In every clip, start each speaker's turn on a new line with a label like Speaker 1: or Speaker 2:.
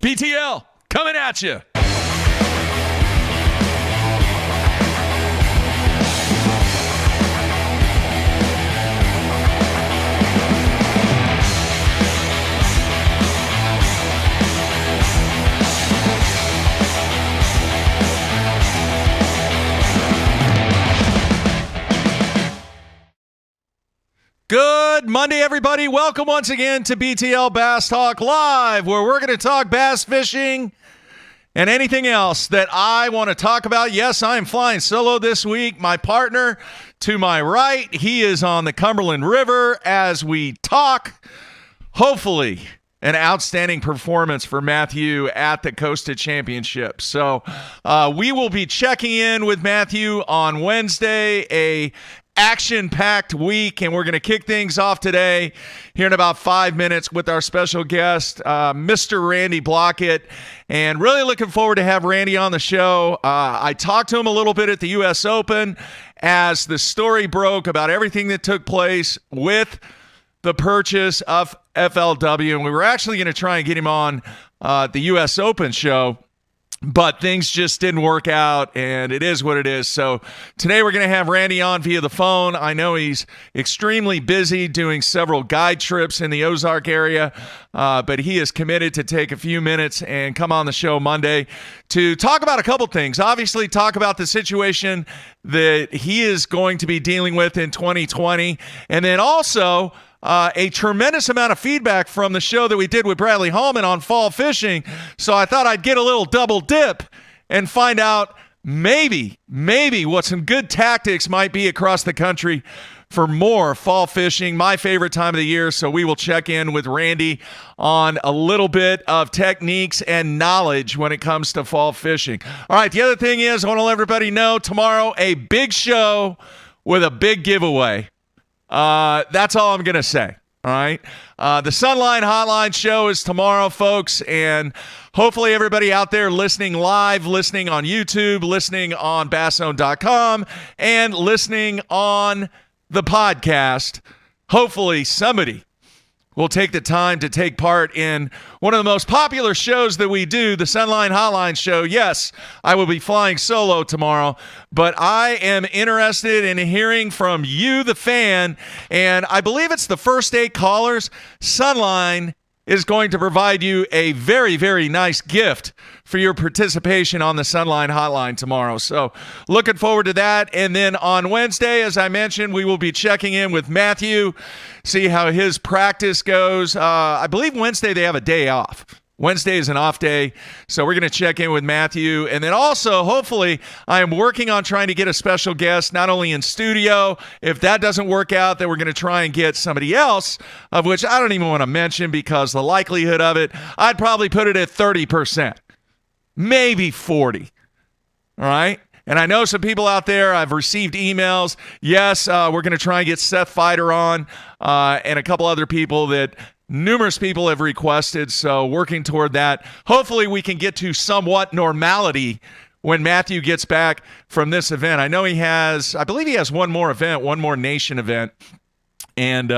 Speaker 1: BTL, coming at you. Good Monday, everybody. Welcome once again to BTL Bass Talk Live, where we're going to talk bass fishing and anything else that I want to talk about. Yes, I am flying solo this week. My partner to my right, he is on the Cumberland River as we talk. Hopefully, an outstanding performance for Matthew at the Costa Championship. So we will be checking in with Matthew on Wednesday, a action-packed week, and we're going to kick things off today here in about 5 minutes with our special guest, Mr. Randy Blockett, and really looking forward to have Randy on the show. I talked to him a little bit at the U.S. Open as the story broke about everything that took place with the purchase of FLW, and we were actually going to try and get him on the U.S. Open show, but things just didn't work out, and it is what it is. So today we're going to have Randy on via the phone. I know he's extremely busy doing several guide trips in the Ozark area, but he is committed to take a few minutes and come on the show Monday to talk about a couple things. Obviously, talk about the situation that he is going to be dealing with in 2020, and then also a tremendous amount of feedback from the show that we did with Bradley Hallman on fall fishing. So I thought I'd get a little double dip and find out maybe what some good tactics might be across the country for more fall fishing, my favorite time of the year. So we will check in with Randy on a little bit of techniques and knowledge when it comes to fall fishing. All right, the other thing is I want to let everybody know tomorrow a big show with a big giveaway. That's all I'm going to say, all right? The Sunline Hotline show is tomorrow, folks, and hopefully everybody out there listening live, listening on YouTube, listening on BassZone.com, and listening on the podcast, hopefully somebody will take the time to take part in one of the most popular shows that we do, the Sunline Hotline show. Yes, I will be flying solo tomorrow, but I am interested in hearing from you, the fan, and I believe it's the first 8 callers. Sunline is going to provide you a very, very nice gift for your participation on the Sunline Hotline tomorrow. So looking forward to that. And then on Wednesday, as I mentioned, we will be checking in with Matthew, see how his practice goes. I believe Wednesday they have a day off. Wednesday is an off day, so we're going to check in with Matthew. And then also, hopefully, I am working on trying to get a special guest, not only in studio. If that doesn't work out, then we're going to try and get somebody else, of which I don't even want to mention because the likelihood of it, I'd probably put it at 30%, maybe 40, all right? And I know some people out there, I've received emails. Yes, we're going to try and get Seth Feider on and a couple other people that numerous people have requested, so working toward that. Hopefully we can get to somewhat normality when Matthew gets back from this event. I know I believe he has one more event, one more nation event, and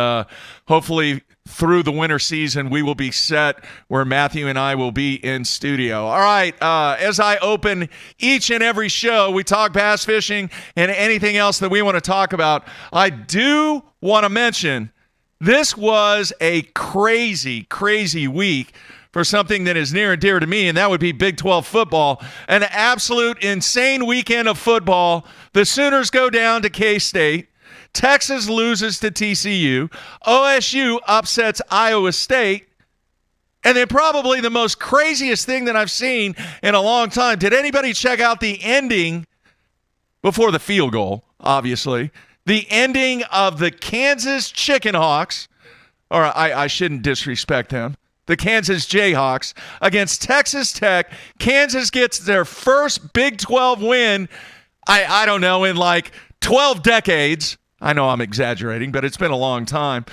Speaker 1: hopefully through the winter season we will be set where Matthew and I will be in studio. All right, as I open each and every show, we talk bass fishing and anything else that we want to talk about. I do want to mention this was a crazy, crazy week for something that is near and dear to me, and that would be Big 12 football. An absolute insane weekend of football. The Sooners go down to K-State. Texas loses to TCU. OSU upsets Iowa State. And then probably the most craziest thing that I've seen in a long time. Did anybody check out the ending before the field goal, obviously? The ending of the Kansas Chickenhawks, or I shouldn't disrespect them, the Kansas Jayhawks against Texas Tech. Kansas gets their first Big 12 win, I don't know, in like 12 decades. I know I'm exaggerating, but it's been a long time.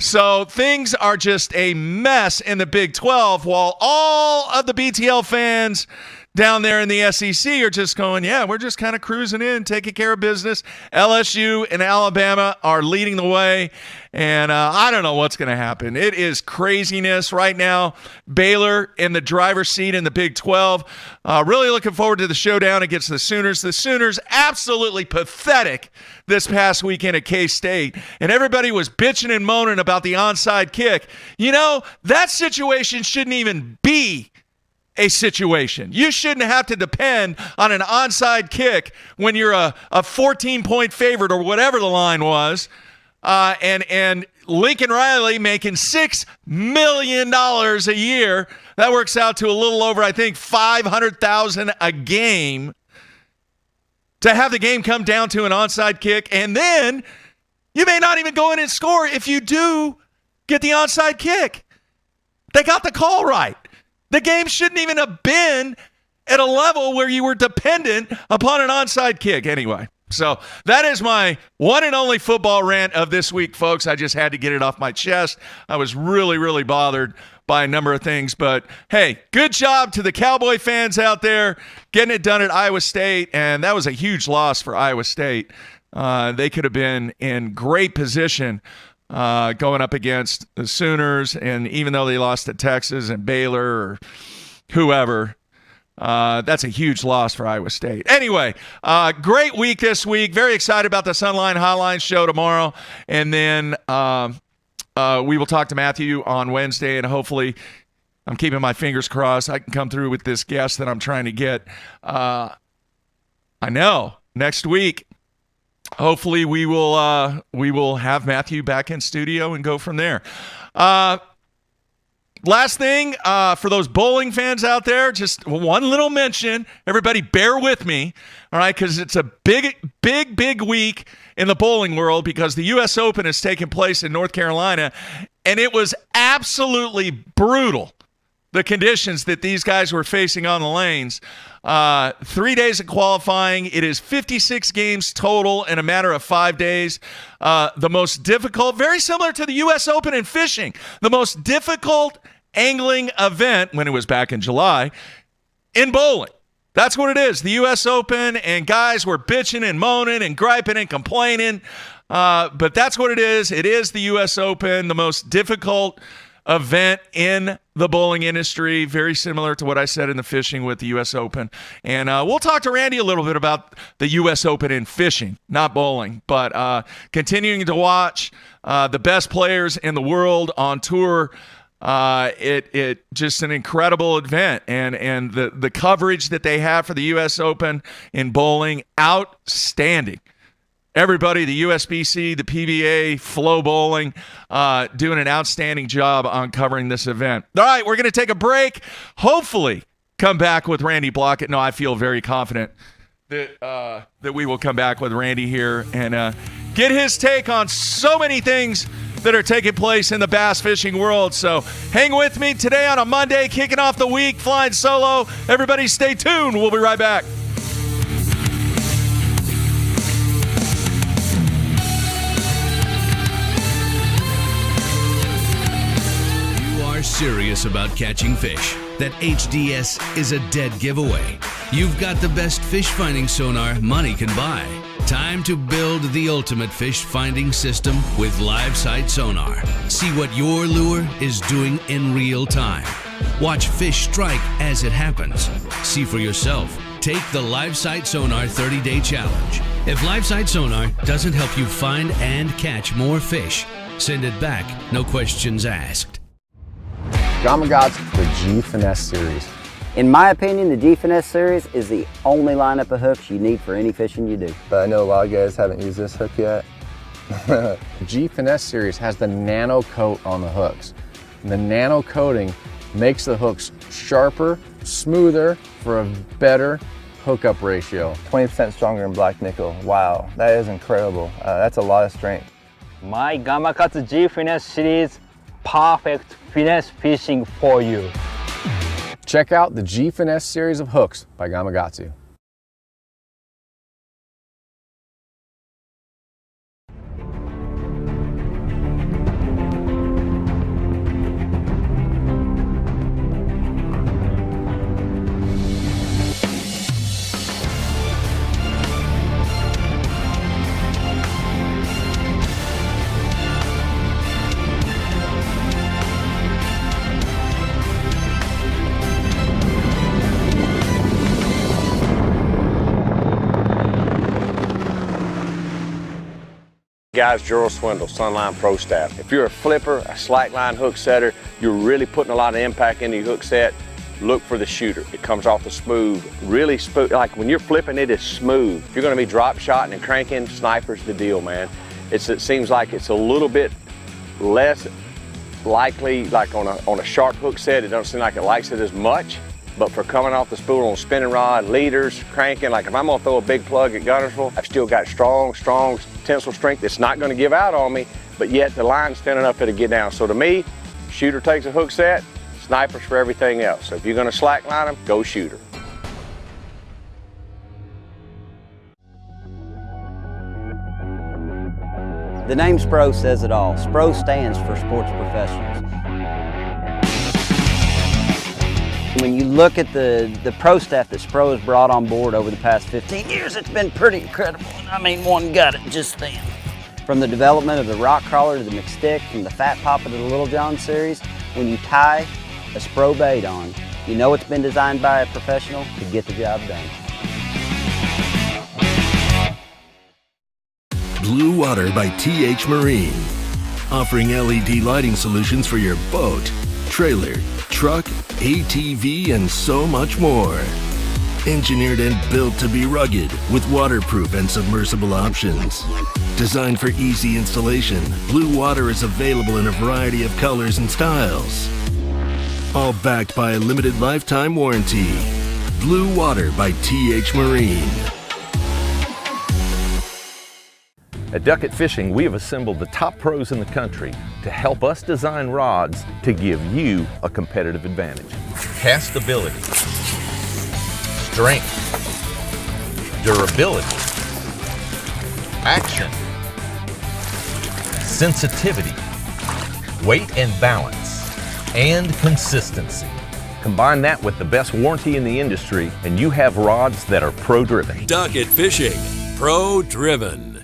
Speaker 1: So things are just a mess in the Big 12, while all of the BTL fans down there in the SEC are just going, yeah, we're just kind of cruising in, taking care of business. LSU and Alabama are leading the way, and I don't know what's going to happen. It is craziness right now. Baylor in the driver's seat in the Big 12. Really looking forward to the showdown against the Sooners. The Sooners absolutely pathetic this past weekend at K-State, and everybody was bitching and moaning about the onside kick. You know, that situation shouldn't even be a situation. You shouldn't have to depend on an onside kick when you're a 14-point favorite or whatever the line was, and Lincoln Riley making $6 million a year. That works out to a little over, I think, $500,000 a game to have the game come down to an onside kick, and then you may not even go in and score if you do get the onside kick. They got the call right. The game shouldn't even have been at a level where you were dependent upon an onside kick anyway. So that is my one and only football rant of this week, folks. I just had to get it off my chest. I was really, really bothered by a number of things. But, hey, good job to the Cowboy fans out there getting it done at Iowa State. And that was a huge loss for Iowa State. They could have been in great position going up against the Sooners, and even though they lost to Texas and Baylor or whoever, that's a huge loss for Iowa State. Anyway, great week this week. Very excited about the Sunline Hotline show tomorrow, and then we will talk to Matthew on Wednesday, and hopefully I'm keeping my fingers crossed I can come through with this guest that I'm trying to get. I know, next week. Hopefully we will have Matthew back in studio and go from there. Last thing, for those bowling fans out there, just one little mention. Everybody bear with me, all right, because it's a big week in the bowling world because the U.S. Open is taking place in North Carolina, and it was absolutely brutal, the conditions that these guys were facing on the lanes. 3 days of qualifying. It is 56 games total in a matter of 5 days. The most difficult, very similar to the U.S. Open in fishing, the most difficult angling event when it was back in July in bowling. That's what it is, the U.S. Open, and guys were bitching and moaning and griping and complaining. But that's what it is. It is the U.S. Open, the most difficult event in the bowling industry, very similar to what I said in the fishing with the U.S. Open. And we'll talk to Randy a little bit about the U.S. Open in fishing, not bowling, but continuing to watch the best players in the world on tour. It just an incredible event, and the coverage that they have for the U.S. Open in bowling, outstanding. Everybody, the USBC, the PBA, Flow Bowling, doing an outstanding job on covering this event. All right, we're going to take a break. Hopefully come back with Randy Blockett. No, I feel very confident that we will come back with Randy here and get his take on so many things that are taking place in the bass fishing world. So hang with me today on a Monday, kicking off the week, flying solo. Everybody stay tuned. We'll be right back.
Speaker 2: Serious about catching fish, that HDS is a dead giveaway. You've got the best fish finding sonar money can buy. Time to build the ultimate fish finding system with live sight sonar. See what your lure is doing in real time. Watch fish strike as it happens. See for yourself. Take the Live Sight Sonar 30-day challenge. If Live Sight Sonar doesn't help you find and catch more fish, send it back, no questions asked.
Speaker 3: Gamagot's the G Finesse series.
Speaker 4: In my opinion, the G Finesse series is the only lineup of hooks you need for any fishing you do.
Speaker 3: But I know a lot of guys haven't used this hook yet. G Finesse series has the nano coat on the hooks. And the nano coating makes the hooks sharper, smoother for a better hookup ratio.
Speaker 5: 20% stronger than black nickel. Wow, that is incredible. That's a lot of strength.
Speaker 6: My Gamakatsu G Finesse series, perfect finesse fishing for you.
Speaker 3: Check out the G Finesse series of hooks by Gamakatsu.
Speaker 7: Guys, Gerald Swindle, Sunline Pro Staff. If you're a flipper, a slackline hook setter, you're really putting a lot of impact into your hook set, look for the shooter. It comes off the smooth, really smooth. Like when you're flipping, it is smooth. If you're gonna be drop shotting and cranking, sniper's the deal, man. It seems like it's a little bit less likely, like on a sharp hook set, it doesn't seem like it likes it as much. But for coming off the spool on spinning rod, leaders, cranking, like if I'm gonna throw a big plug at Guntersville, I've still got strong tensile strength. It's not gonna give out on me, but yet the line's thin enough it'll get down. So to me, shooter takes a hook set, snipers for everything else. So if you're gonna slack line them, go shooter.
Speaker 4: The name SPRO says it all. SPRO stands for Sports Professionals. When you look at the pro staff that SPRO has brought on board over the past 15 years, it's been pretty incredible. I mean, one got it just then. From the development of the rock crawler to the McStick, from the Fat Papa to the Little John series, when you tie a SPRO bait on, you know it's been designed by a professional to get the job done.
Speaker 8: Blue Water by TH Marine, offering LED lighting solutions for your boat, trailer, truck, ATV, and so much more. Engineered and built to be rugged with waterproof and submersible options. Designed for easy installation, Blue Water is available in a variety of colors and styles. All backed by a limited lifetime warranty. Blue Water by TH Marine.
Speaker 9: At Duckett Fishing, we have assembled the top pros in the country to help us design rods to give you a competitive advantage. Castability, strength, durability, action, sensitivity, weight and balance, and consistency. Combine that with the best warranty in the industry, and you have rods that are pro-driven.
Speaker 10: Duckett Fishing, pro-driven.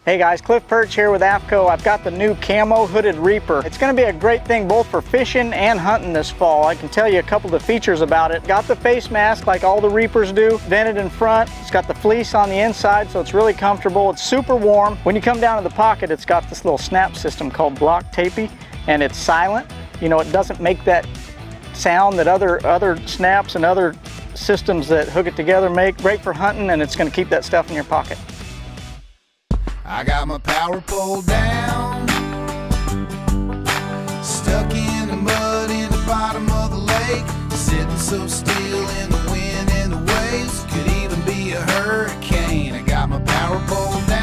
Speaker 11: Hey guys, Cliff Perch here with AFCO. I've got the new camo hooded reaper. It's going to be a great thing both for fishing and hunting this fall. I can tell you a couple of the features about it. Got the face mask like all the reapers do, vented in front. It's got the fleece on the inside, so it's really comfortable. It's super warm. When you come down to the pocket, it's got this little snap system called Block Tapey, and it's silent. You know, it doesn't make that sound that other snaps and other systems that hook it together make. Great for hunting, and it's going to keep that stuff in your pocket.
Speaker 12: I got my power pole down, stuck in the mud in the bottom of the lake, sitting so still in the wind and the waves, could even be a hurricane. I got my power pole down.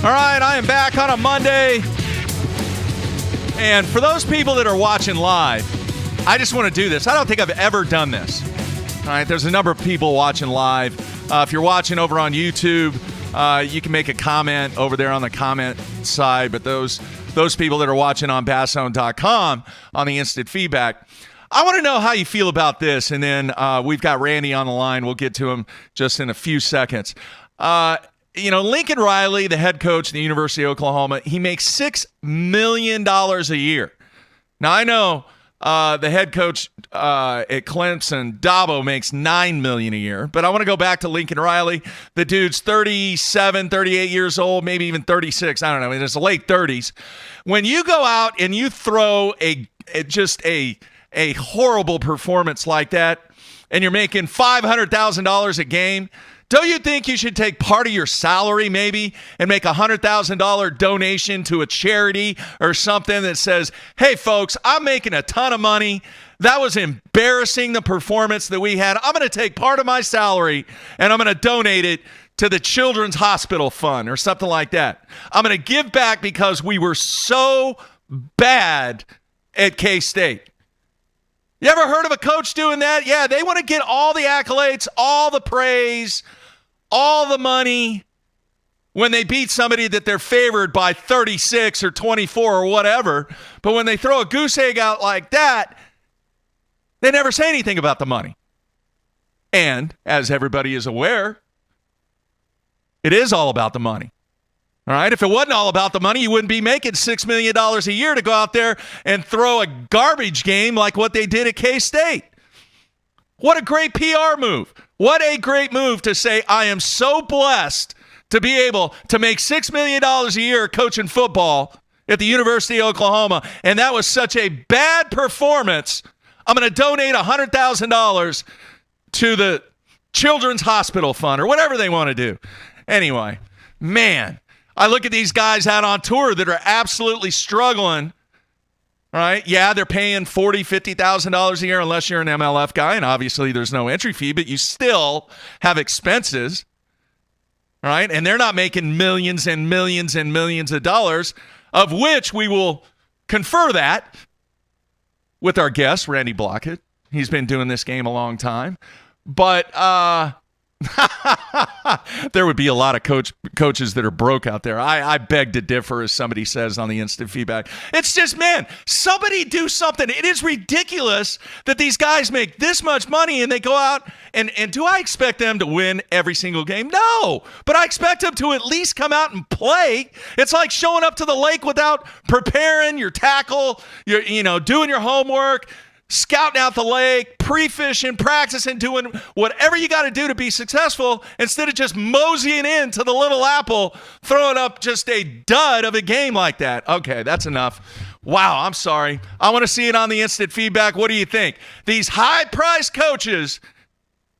Speaker 1: All right, I am back on a Monday. And for those people that are watching live, I just want to do this. I don't think I've ever done this. All right, there's a number of people watching live. If you're watching over on YouTube, you can make a comment over there on the comment side. But those people that are watching on basszone.com on the instant feedback, I want to know how you feel about this. And then we've got Randy on the line. We'll get to him just in a few seconds. You know, Lincoln Riley, the head coach at the University of Oklahoma, he makes $6 million a year. Now, I know the head coach at Clemson, Dabo makes $9 million a year. But I want to go back to Lincoln Riley. The dude's 37, 38 years old, maybe even 36. I don't know. It's the late 30s. When you go out and you throw just a horrible performance like that, and you're making $500,000 a game, don't you think you should take part of your salary maybe and make a $100,000 donation to a charity or something that says, hey, folks, I'm making a ton of money. That was embarrassing, the performance that we had. I'm going to take part of my salary and I'm going to donate it to the Children's Hospital Fund or something like that. I'm going to give back because we were so bad at K-State. You ever heard of a coach doing that? Yeah, they want to get all the accolades, all the praise, all the money when they beat somebody that they're favored by 36 or 24 or whatever. But when they throw a goose egg out like that, they never say anything about the money. And as everybody is aware, it is all about the money. All right, if it wasn't all about the money, you wouldn't be making $6 million a year to go out there and throw a garbage game like what they did at K-State. What a great PR move. What a great move to say, I am so blessed to be able to make $6 million a year coaching football at the University of Oklahoma, and that was such a bad performance, I'm going to donate $100,000 to the Children's Hospital Fund or whatever they want to do. Anyway, man, I look at these guys out on tour that are absolutely struggling, right? Yeah, they're paying $40,000, $50,000 a year unless you're an MLF guy, and obviously there's no entry fee, but you still have expenses, right? And they're not making millions and millions and millions of dollars, of which we will confer that with our guest, Randy Blockett. He's been doing this game a long time. But there would be a lot of coaches that are broke out there. I beg to differ, as somebody says on the instant feedback. It's just, man, somebody do something. It is ridiculous that these guys make this much money and they go out and do I expect them to win every single game? No, but I expect them to at least come out and play. It's like showing up to the lake without preparing your tackle, doing your homework, scouting out the lake, pre-fishing, practicing, doing whatever you got to do to be successful instead of just moseying into the Little Apple, throwing up just a dud of a game like that. Okay, that's enough. Wow, I'm sorry. I want to see it on the instant feedback. What do you think? These high-priced coaches,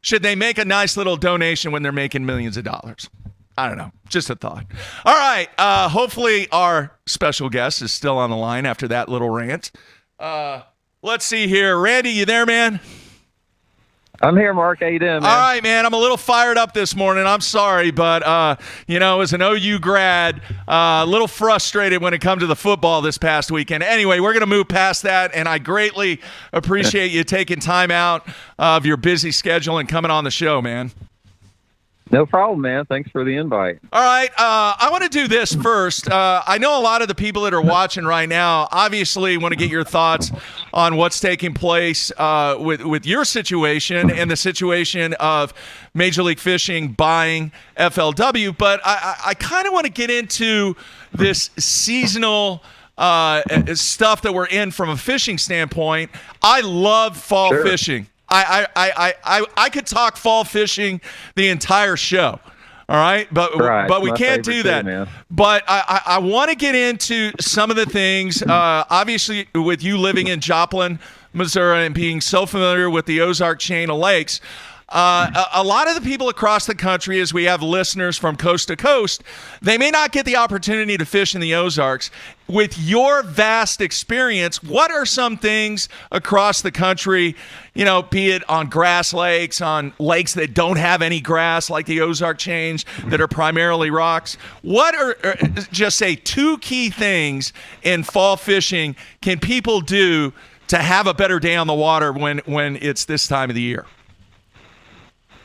Speaker 1: should they make a nice little donation when they're making millions of dollars? I don't know. Just a thought. All right. Hopefully our special guest is still on the line after that little rant. Let's see here. Randy, you there, man?
Speaker 13: I'm here, Mark. How you doing, man?
Speaker 1: All right, man. I'm a little fired up this morning. I'm sorry, but, as an OU grad, a little frustrated when it comes to the football this past weekend. Anyway, we're going to move past that, and I greatly appreciate you taking time out of your busy schedule and coming on the show, man.
Speaker 13: No problem, man. Thanks for the invite.
Speaker 1: All right. I want to do this first. I know a lot of the people that are watching right now obviously want to get your thoughts on what's taking place with your situation and the situation of Major League Fishing buying FLW. But I kind of want to get into this seasonal stuff that we're in from a fishing standpoint. I love fall fishing. I could talk fall fishing the entire show, all right? But we can't do that.
Speaker 13: Too,
Speaker 1: but I want to get into some of the things, obviously with you living in Joplin, Missouri, and being so familiar with the Ozark chain of lakes. A lot of the people across the country, as we have listeners from coast to coast, they may not get the opportunity to fish in the Ozarks. With your vast experience, what are some things across the country, be it on grass lakes, on lakes that don't have any grass like the Ozark chains that are primarily rocks? What are just say two key things in fall fishing can people do to have a better day on the water when it's this time of the year?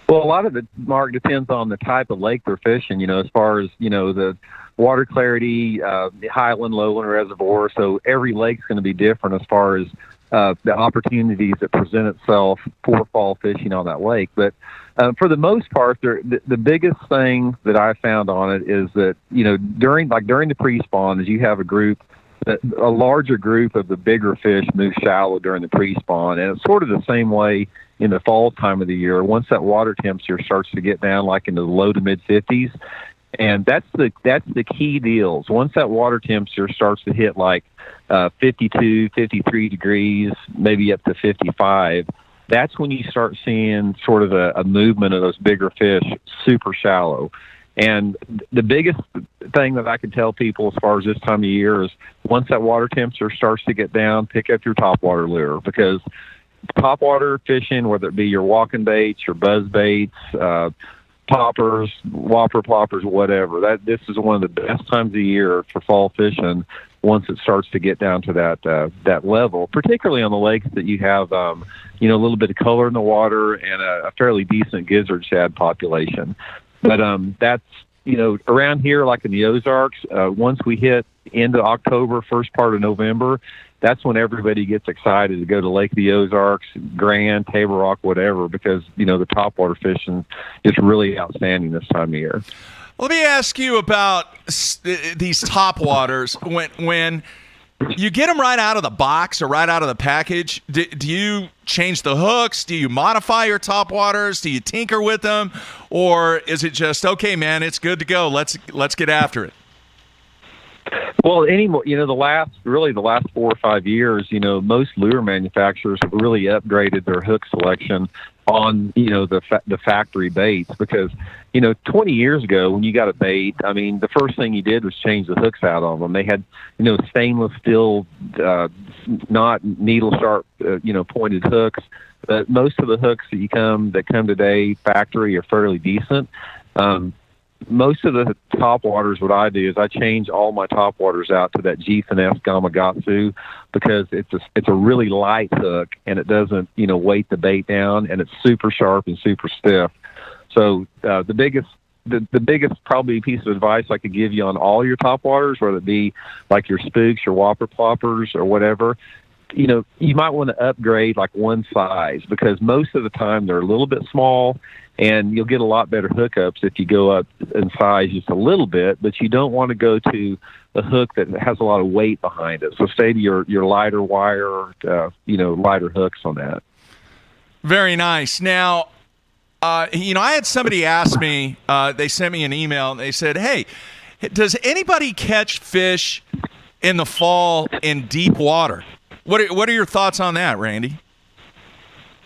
Speaker 13: Well, a lot of it, Mark, depends on the type of lake they're fishing, as far as, the water clarity, highland, lowland reservoir. So every lake's going to be different as far as the opportunities that present itself for fall fishing on that lake. But for the most part, the biggest thing that I found on it is that, during the pre-spawn, is you have a group a larger group of the bigger fish move shallow during the pre-spawn, and it's sort of the same way in the fall time of the year. Once that water temperature starts to get down like into the low to mid 50s, and that's the key deals. Once that water temperature starts to hit like 52, 53 degrees, maybe up to 55, that's when you start seeing sort of a movement of those bigger fish super shallow. And the biggest thing that I can tell people as far as this time of year is once that water temperature starts to get down, pick up your topwater lure, because topwater fishing, whether it be your walking baits, your buzz baits, poppers, whopper ploppers, whatever, this is one of the best times of the year for fall fishing once it starts to get down to that level, particularly on the lakes that you have a little bit of color in the water and a fairly decent gizzard shad population. But that's, around here, like in the Ozarks, once we hit into October, first part of November, that's when everybody gets excited to go to Lake of the Ozarks, Grand, Table Rock, whatever, because, the topwater fishing is really outstanding this time of year.
Speaker 1: Let me ask you about these topwaters. When you get them right out of the box or right out of the package, do you change the hooks? Do you modify your topwaters? Do you tinker with them? Or is it just, okay, man, it's good to go. Let's get after it?
Speaker 13: Well, the last 4 or 5 years, most lure manufacturers have really upgraded their hook selection on, the factory baits, because, 20 years ago when you got a bait, the first thing you did was change the hooks out on them. They had, stainless steel, not needle sharp, pointed hooks. But most of the hooks that come today factory are fairly decent. Most of the topwaters, what I do is I change all my topwaters out to that G Finesse Gamakatsu, because it's a really light hook and it doesn't, weight the bait down, and it's super sharp and super stiff. So the biggest probably piece of advice I could give you on all your topwaters, whether it be like your spooks, your whopper ploppers, or whatever, you might want to upgrade like one size, because most of the time they're a little bit small, and you'll get a lot better hookups if you go up in size just a little bit, but you don't want to go to a hook that has a lot of weight behind it. So stay to your lighter wire, lighter hooks on that.
Speaker 1: Very nice. Now, I had somebody ask me, they sent me an email, and they said, hey, does anybody catch fish in the fall in deep water? What are your thoughts on that, Randy?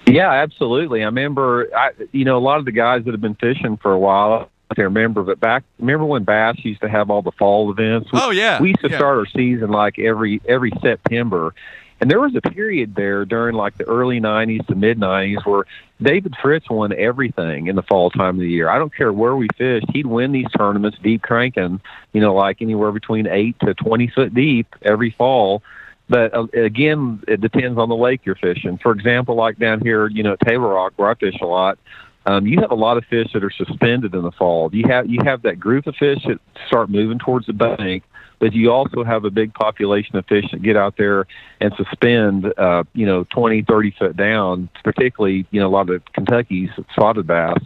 Speaker 13: Yeah, absolutely. I remember, a lot of the guys that have been fishing for a while, I can't remember, but remember when Bass used to have all the fall events?
Speaker 1: Oh, yeah.
Speaker 13: We used to start our season like every September. And there was a period there during like the early 90s to mid 90s where David Fritz won everything in the fall time of the year. I don't care where we fished. He'd win these tournaments deep cranking, like anywhere between 8 to 20 foot deep every fall. But again, it depends on the lake you're fishing. For example, like down here, at Table Rock, where I fish a lot, you have a lot of fish that are suspended in the fall. You have that group of fish that start moving towards the bank, but you also have a big population of fish that get out there and suspend, 20, 30 foot down, particularly, a lot of Kentucky's spotted bass,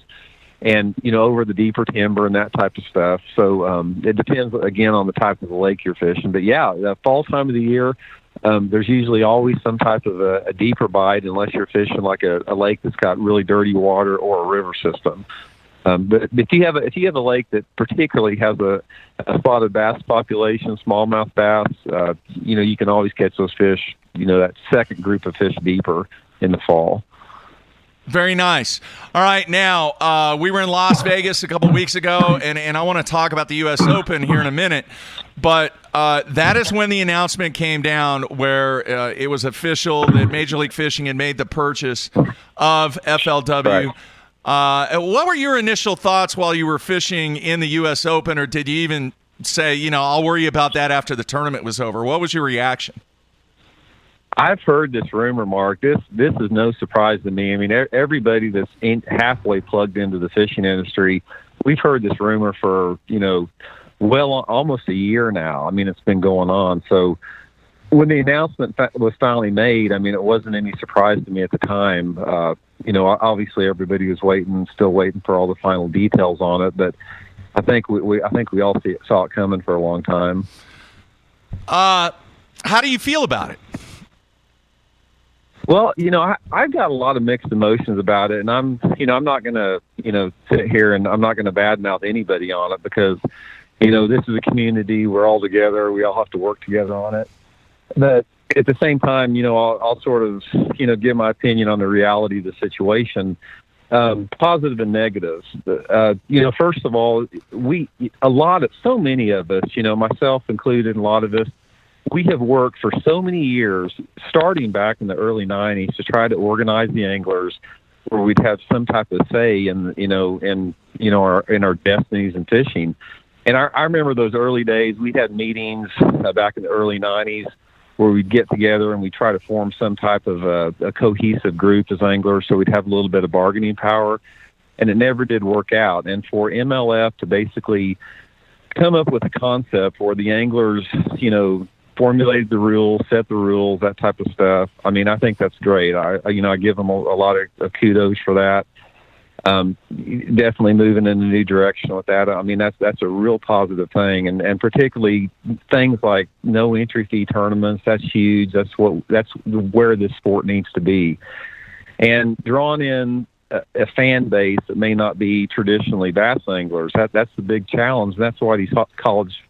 Speaker 13: and, over the deeper timber and that type of stuff. So it depends, again, on the type of the lake you're fishing. But, yeah, the fall time of the year, there's usually always some type of a deeper bite, unless you're fishing like a lake that's got really dirty water or a river system. But if you have a lake that particularly has a spotted bass population, smallmouth bass, you can always catch those fish, that second group of fish deeper in the fall.
Speaker 1: Very nice. All right, now, we were in Las Vegas a couple of weeks ago, and I want to talk about the U.S. Open here in a minute, but that is when the announcement came down where it was official that Major League Fishing had made the purchase of FLW. Right. What were your initial thoughts while you were fishing in the U.S. Open, or did you even say, I'll worry about that after the tournament was over? What was your reaction?
Speaker 13: I've heard this rumor, Mark. This is no surprise to me. I mean, everybody that's halfway plugged into the fishing industry, we've heard this rumor for, almost a year now. I mean, it's been going on. So when the announcement was finally made, I mean, it wasn't any surprise to me at the time. Obviously everybody was still waiting for all the final details on it, but I think we all saw it coming for a long time.
Speaker 1: How do you feel about it?
Speaker 13: Well, I've got a lot of mixed emotions about it, and I'm not going to, sit here and I'm not going to badmouth anybody on it because, this is a community. We're all together. We all have to work together on it. But at the same time, I'll sort of, give my opinion on the reality of the situation, positive and negatives. First of all, so many of us, myself included, a lot of us, we have worked for so many years, starting back in the early 90s, to try to organize the anglers where we'd have some type of say in our destinies in fishing. And I remember those early days. We had meetings back in the early 90s where we'd get together and we'd try to form some type of a cohesive group as anglers so we'd have a little bit of bargaining power. And it never did work out. And for MLF to basically come up with a concept where the anglers, formulated the rules, set the rules, that type of stuff. I mean, I think that's great. I give them a lot of kudos for that. Definitely moving in a new direction with that. I mean, that's a real positive thing, and particularly things like no entry fee tournaments. That's huge. That's where this sport needs to be, and drawing in a fan base that may not be traditionally bass anglers. That's the big challenge. That's why these college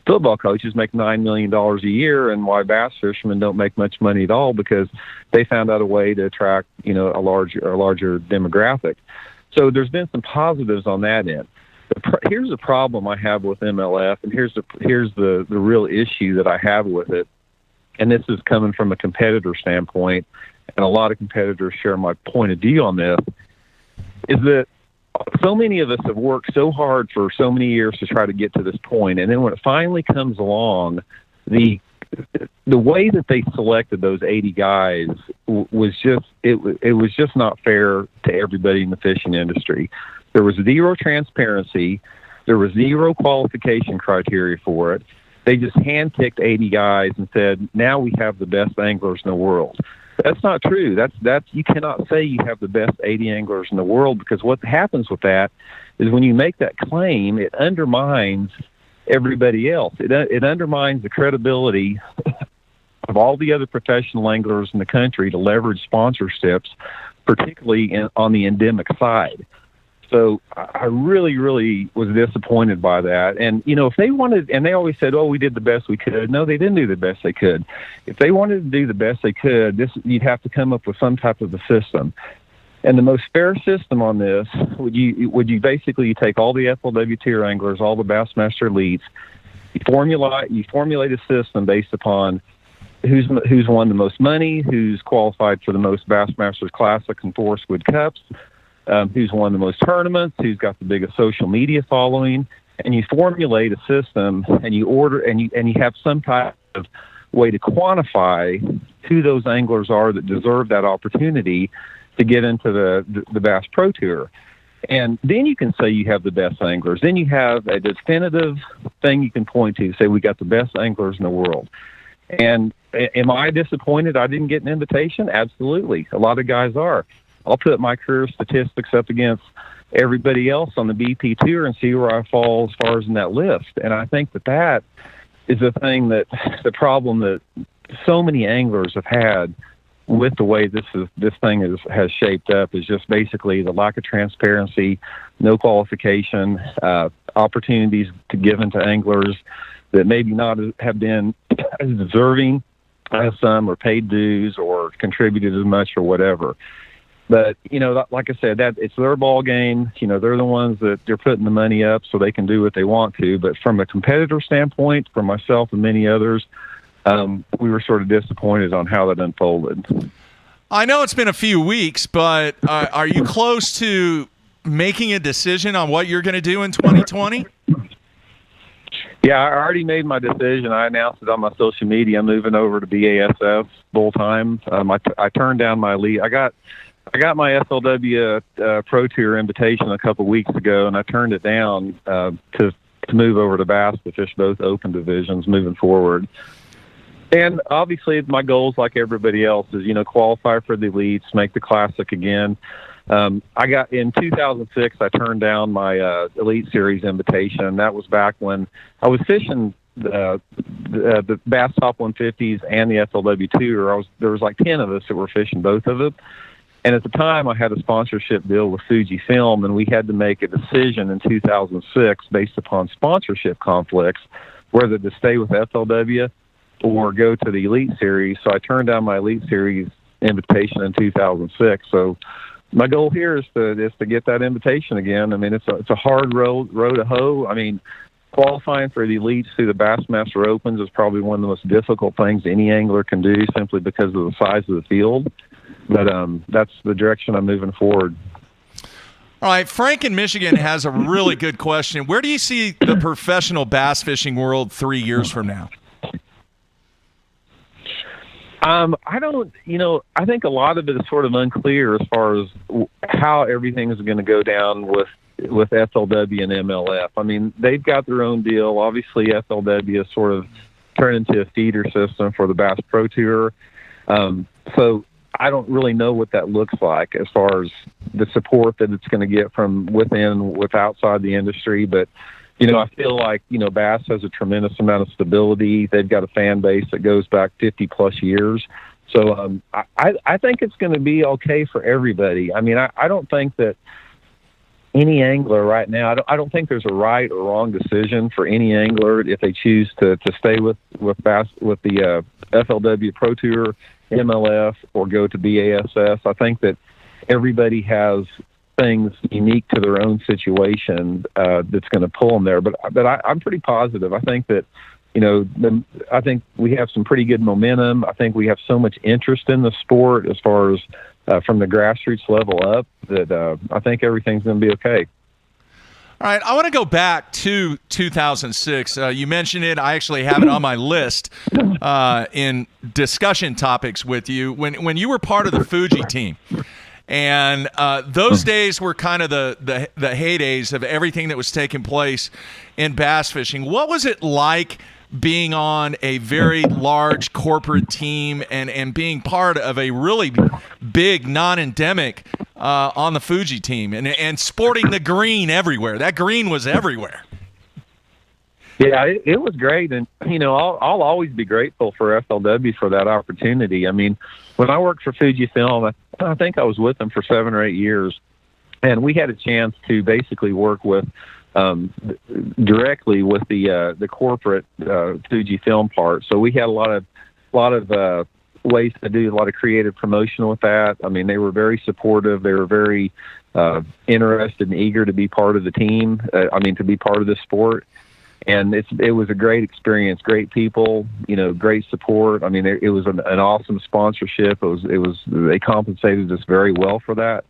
Speaker 13: football coaches make $9 million a year, and why bass fishermen don't make much money at all, because they found out a way to attract, a larger demographic. So there's been some positives on that end. Here's the problem I have with MLF, and here's the real issue that I have with it. And this is coming from a competitor standpoint, and a lot of competitors share my point of view on this, is that so many of us have worked so hard for so many years to try to get to this point, and then when it finally comes along, the way that they selected those 80 guys was just not fair to everybody in the fishing industry. There was zero transparency. There was zero qualification criteria for it. They just handpicked 80 guys and said, now we have the best anglers in the world. That's not true. That's you cannot say you have the best 80 anglers in the world, because what happens with that is when you make that claim, it undermines everybody else. It undermines the credibility of all the other professional anglers in the country to leverage sponsorships, particularly on the endemic side. So I really, really was disappointed by that. And, if they wanted, and they always said, oh, we did the best we could. No, they didn't do the best they could. If they wanted to do the best they could, you'd have to come up with some type of a system. And the most fair system on this would you basically take all the FLW tier anglers, all the Bassmaster elites, you formulate a system based upon who's won the most money, who's qualified for the most Bassmasters Classic and Forest Wood Cups, who's won the most tournaments, who's got the biggest social media following, and you formulate a system and you order and you have some type of way to quantify who those anglers are that deserve that opportunity to get into the Bass Pro Tour. And then you can say you have the best anglers. Then you have a definitive thing you can point to, say we got the best anglers in the world. And am I disappointed I didn't get an invitation? Absolutely. A lot of guys are. I'll put my career statistics up against everybody else on the BP Tour and see where I fall as far as in that list. And I think that is the problem that so many anglers have had with the way this thing has shaped up, is just basically the lack of transparency, no qualification, opportunities given to anglers that maybe not have been as deserving as some, or paid dues, or contributed as much, or whatever. But, like I said, that it's their ball game. They're the ones that they're putting the money up so they can do what they want to. But from a competitor standpoint, for myself and many others, we were sort of disappointed on how that unfolded.
Speaker 1: I know it's been a few weeks, but are you close to making a decision on what you're going to do in 2020?
Speaker 13: Yeah, I already made my decision. I announced it on my social media. I'm moving over to BASF full time. I turned down my elite. I got my FLW Pro Tour invitation a couple weeks ago, and I turned it down to move over to Bass to fish both open divisions moving forward. And obviously, my goals, like everybody else, is qualify for the elites, make the Classic again. I got in 2006. I turned down my Elite Series invitation. That was back when I was fishing the Bass Top 150s and the FLW Tour, there was like 10 of us that were fishing both of them. And at the time, I had a sponsorship deal with Fujifilm, and we had to make a decision in 2006 based upon sponsorship conflicts, whether to stay with FLW or go to the Elite Series. So I turned down my Elite Series invitation in 2006. So my goal here is to get that invitation again. I mean, it's a hard road to hoe. I mean, qualifying for the Elites through the Bassmaster Opens is probably one of the most difficult things any angler can do, simply because of the size of the field. But that's the direction I'm moving forward.
Speaker 1: All right, Frank in Michigan has a really good question. Where do you see the professional bass fishing world 3 years from now?
Speaker 13: I don't, I think a lot of it is sort of unclear as far as how everything is going to go down with FLW and MLF. I mean, they've got their own deal. Obviously, FLW has sort of turned into a feeder system for the Bass Pro Tour. So I don't really know what that looks like as far as the support that it's going to get from within, with outside the industry. But, I feel like, Bass has a tremendous amount of stability. They've got a fan base that goes back 50 plus years. So I think it's going to be okay for everybody. I mean, I don't think that any angler right now, I don't think there's a right or wrong decision for any angler if they choose to stay with Bass, with the FLW Pro Tour, MLF, or go to BASS. I think that everybody has things unique to their own situation that's going to pull them there. But I'm pretty positive. I think that, I think we have some pretty good momentum. I think we have so much interest in the sport as far as from the grassroots level up that I think everything's going to be okay.
Speaker 1: All right, I want to go back to 2006. You mentioned it. I actually have it on my list in discussion topics with you. When you were part of the Fuji team, and those days were kind of the heydays of everything that was taking place in bass fishing. What was it like being on a very large corporate team and being part of a really big non-endemic on the Fuji team and sporting the green everywhere? That green was everywhere.
Speaker 13: Yeah, it was great. And, I'll always be grateful for FLW for that opportunity. I mean, when I worked for Fujifilm, I think I was with them for 7 or 8 years, and we had a chance to basically work with directly with the corporate Fujifilm part. So we had a lot of ways to do a lot of creative promotion with that. I mean, they were very supportive. They were very interested and eager to be part of the team. To be part of the sport. And it was a great experience, great people, great support. I mean, it was an awesome sponsorship. They compensated us very well for that.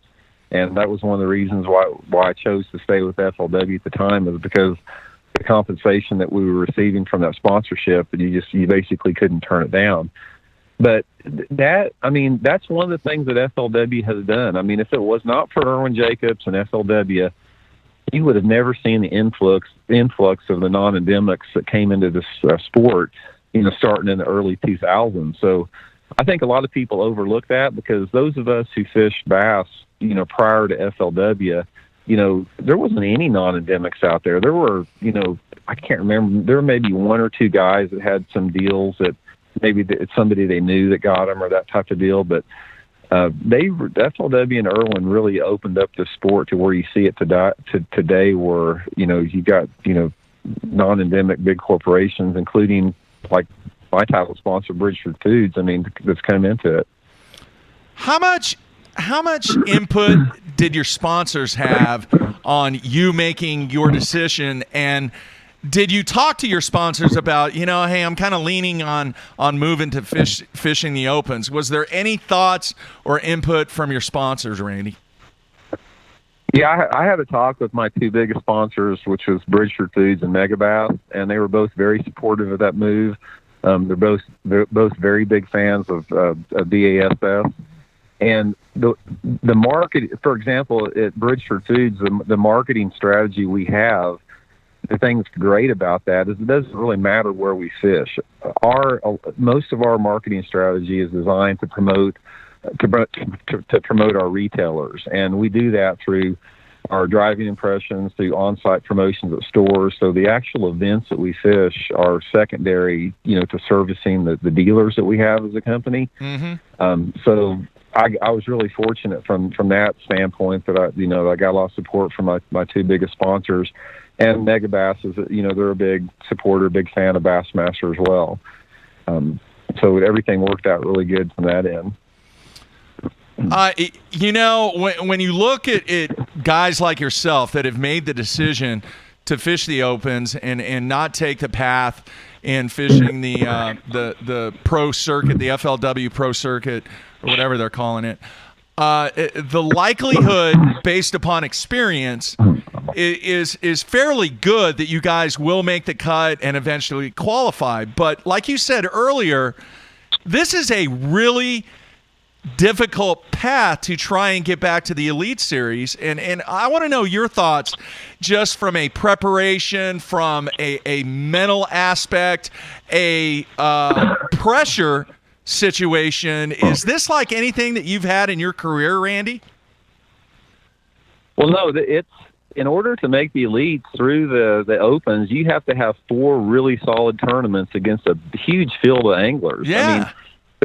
Speaker 13: And that was one of the reasons why I chose to stay with FLW at the time, was because the compensation that we were receiving from that sponsorship, and you basically couldn't turn it down. But that's one of the things that FLW has done. I mean, if it was not for Irwin Jacobs and FLW, you would have never seen the influx of the non-endemics that came into this sport, starting in the early 2000s. So I think a lot of people overlook that, because those of us who fished bass, prior to FLW, there wasn't any non-endemics out there. There were, I can't remember, there were maybe 1 or 2 guys that had some deals that maybe it's somebody they knew that got them or that type of deal. But FLW and Irwin really opened up the sport to where you see it today, where, you got, non-endemic big corporations, including like my title sponsor, Bridgeford Foods, that's come into it.
Speaker 1: How much input did your sponsors have on you making your decision? And did you talk to your sponsors about, hey, I'm kind of leaning on moving to fishing the Opens? Was there any thoughts or input from your sponsors, Randy?
Speaker 13: Yeah, I had a talk with my 2 biggest sponsors, which was Bridgeford Foods and Megabass, and they were both very supportive of that move. They're both very big fans of BASS. And the market, for example, at Bridgeford Foods, the marketing strategy we have, the thing that's great about that is it doesn't really matter where we fish. Most of our marketing strategy is designed to promote our retailers, and we do that through our driving impressions, through on-site promotions at stores. So the actual events that we fish are secondary, to servicing the dealers that we have as a company. So I was really fortunate from that standpoint that I got a lot of support from my two biggest sponsors, and Mega Bass is, they're a big supporter, big fan of Bassmaster as well. So everything worked out really good from that end.
Speaker 1: When you look at guys like yourself that have made the decision to fish the opens and not take the path in fishing the pro circuit, the FLW pro circuit, or whatever they're calling it, the likelihood based upon experience is fairly good that you guys will make the cut and eventually qualify. But like you said earlier, this is a really difficult path to try and get back to the Elite Series. And I want to know your thoughts just from a preparation, from a mental aspect, a pressure situation. Is this like anything that you've had in your career, Randy?
Speaker 13: Well, no, it's in order to make the Elites through the Opens, you have to have 4 really solid tournaments against a huge field of anglers.
Speaker 1: Yeah.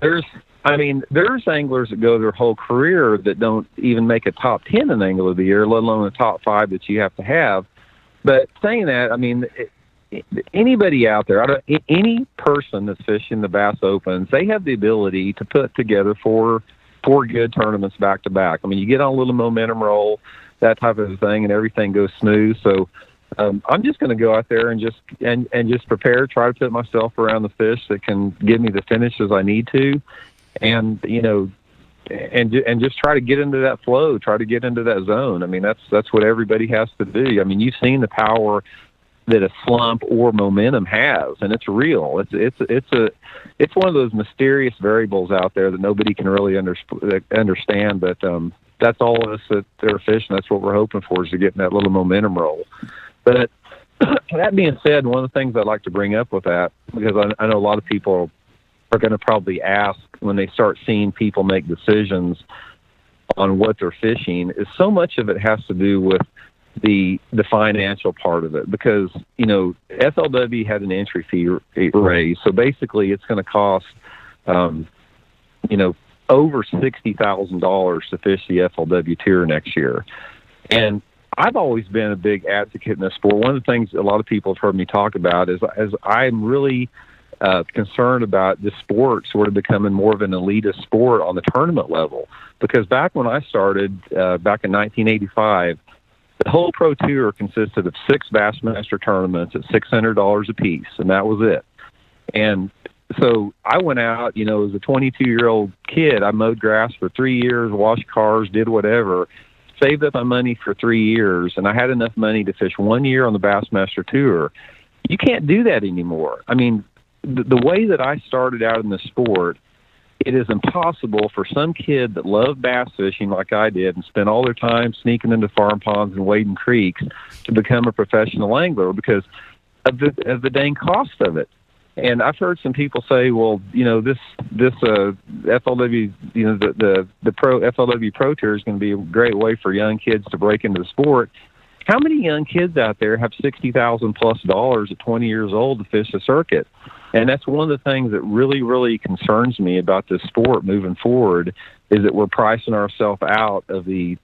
Speaker 13: There's anglers that go their whole career that don't even make a top 10 in Angler of the Year, let alone a top 5 that you have to have. But saying that, anybody out there, any person that's fishing the Bass Opens, they have the ability to put together four good tournaments back to back. You get on a little momentum roll, that type of thing, and everything goes smooth. So I'm just going to go out there and just prepare, try to put myself around the fish that can give me the finishes I need to. And and just try to get into that flow, try to get into that zone. That's what everybody has to do. You've seen the power that a slump or momentum has, and it's real. It's one of those mysterious variables out there that nobody can really understand. But that's all of us that are fishing. That's what we're hoping for, is to get in that little momentum roll. But that being said, one of the things I'd like to bring up with that, because I know a lot of people are going to probably ask when they start seeing people make decisions on what they're fishing, is so much of it has to do with the financial part of it. Because, FLW had an entry fee raise. So basically it's going to cost, over $60,000 to fish the FLW Tour next year. And I've always been a big advocate in this sport. One of the things a lot of people have heard me talk about is I'm really concerned about this sport sort of becoming more of an elitist sport on the tournament level. Because back when I started, back in 1985, the whole Pro Tour consisted of 6 Bassmaster tournaments at $600 a piece, and that was it. And so I went out, as a 22-year-old kid, I mowed grass for 3 years, washed cars, did whatever, saved up my money for 3 years, and I had enough money to fish 1 year on the Bassmaster Tour. You can't do that anymore. The way that I started out in the sport, it is impossible for some kid that loved bass fishing like I did and spent all their time sneaking into farm ponds and wading creeks to become a professional angler because of the dang cost of it. And I've heard some people say, well, this FLW, the pro FLW Pro Tour is going to be a great way for young kids to break into the sport. How many young kids out there have $60,000+ at 20 years old to fish the circuit? And that's one of the things that really, really concerns me about this sport moving forward, is that we're pricing ourselves out of the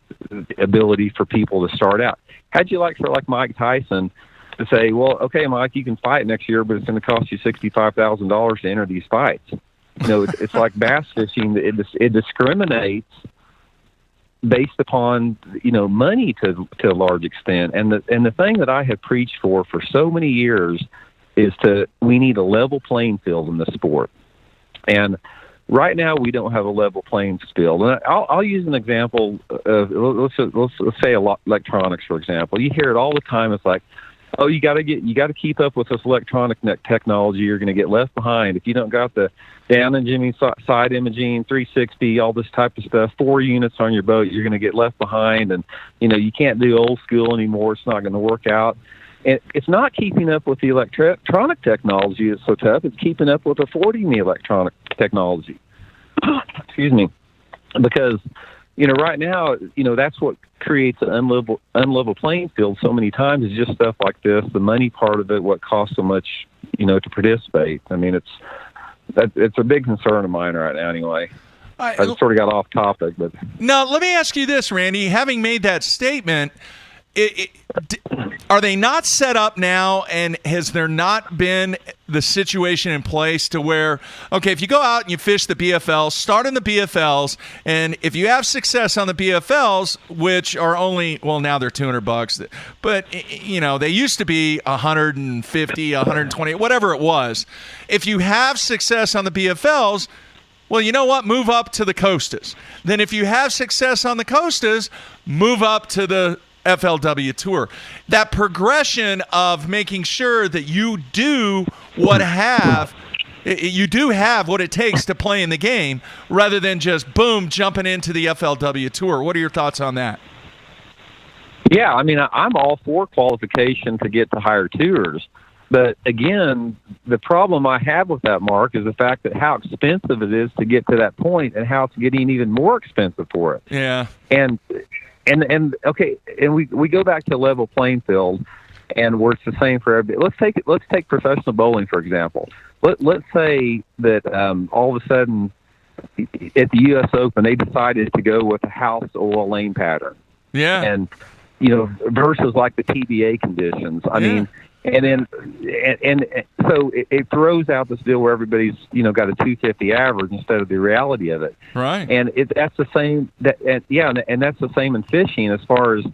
Speaker 13: ability for people to start out. How'd you like for Mike Tyson to say, well, okay, Mike, you can fight next year, but it's going to cost you $65,000 to enter these fights? It's like bass fishing. It discriminates based upon money to a large extent. And the thing that I have preached for so many years is we need a level playing field in the sport. And right now we don't have a level playing field. And I'll use an example of, let's say electronics, for example. You hear it all the time. It's like, oh, you got to keep up with this electronic technology. You're going to get left behind if you don't got the down imaging, side imaging, 360, all this type of stuff. 4 units on your boat, you're going to get left behind, and you can't do old school anymore. It's not going to work out. And it's not keeping up with the electronic technology that's so tough. It's keeping up with affording the electronic technology. Excuse me, because right now, that's what creates an unlevel playing field so many times is just stuff like this. The money part of it, what costs so much, to participate. I mean, it's a big concern of mine right now anyway. I just sort of got off topic, but
Speaker 1: now let me ask you this, Randy. Having made that statement, are they not set up now, and has there not been the situation in place to where, okay, if you go out and you fish the BFLs, start in the BFLs, and if you have success on the BFLs, which are only, well, now they're $200, but they used to be 150, 120, whatever it was. If you have success on the BFLs, well, you know what? Move up to the Costas. Then if you have success on the Costas, move up to the FLW Tour. That progression of making sure that you do have what it takes to play in the game, rather than just boom jumping into the FLW Tour. What are your thoughts on that?
Speaker 13: Yeah, I mean, I'm all for qualification to get to higher tours. But again, the problem I have with that, Mark, is the fact that how expensive it is to get to that point, and how it's getting even more expensive for it.
Speaker 1: Yeah.
Speaker 13: And okay, and we go back to level playing field, and where it's the same for everybody. Let's take professional bowling for example. Let's say that all of a sudden at the U.S. Open they decided to go with a house oil lane pattern.
Speaker 1: Yeah.
Speaker 13: And versus like the TBA conditions. I mean. And then, and so it throws out this deal where everybody's, got a 250 average instead of the reality of it.
Speaker 1: Right.
Speaker 13: And that's the same. And that's the same in fishing as far as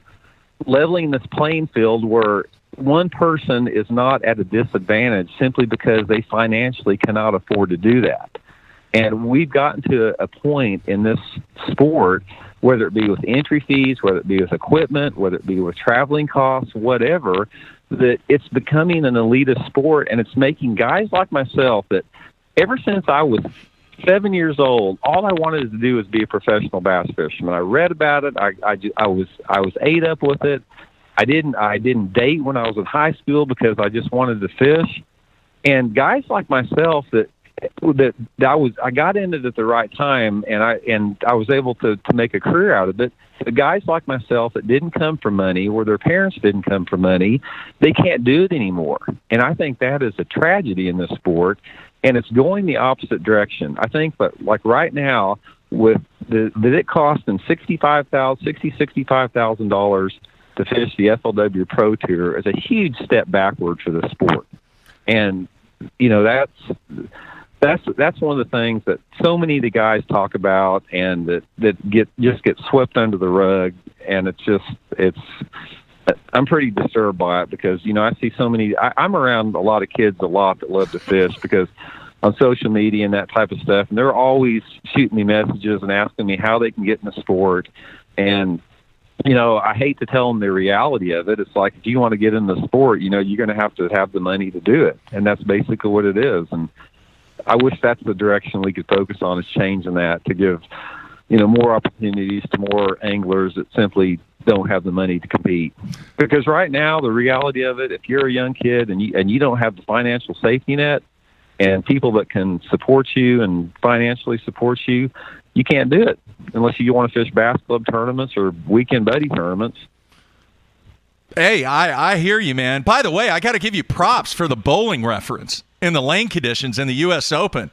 Speaker 13: leveling this playing field where one person is not at a disadvantage simply because they financially cannot afford to do that. And we've gotten to a point in this sport, whether it be with entry fees, whether it be with equipment, whether it be with traveling costs, whatever, that it's becoming an elitist sport, and it's making guys like myself that ever since I was 7 years old, all I wanted to do was be a professional bass fisherman. I read about it. I was ate up with it. I didn't date when I was in high school because I just wanted to fish. And guys like myself that I got into it at the right time, and I was able to make a career out of it. The guys like myself that didn't come from money, or their parents didn't come from money, they can't do it anymore. And I think that is a tragedy in this sport, and it's going the opposite direction. I think that like right now, with it costing $65,000 to fish the FLW Pro Tour is a huge step backward for the sport. And that's one of the things that so many of the guys talk about, and that get swept under the rug. And I'm pretty disturbed by it because, I see so many, I'm around a lot of kids that love to fish because on social media and that type of stuff. And they're always shooting me messages and asking me how they can get in the sport. And, I hate to tell them the reality of it. It's like, if you want to get in the sport, you're going to have the money to do it. And that's basically what it is. And I wish that's the direction we could focus on, is changing that to give, more opportunities to more anglers that simply don't have the money to compete. Because right now, the reality of it, if you're a young kid and you don't have the financial safety net and people that can support you and financially support you, you can't do it unless you want to fish bass club tournaments or weekend buddy tournaments.
Speaker 1: Hey, I hear you, man. By the way, I got to give you props for the bowling reference in the lane conditions in the U.S. Open.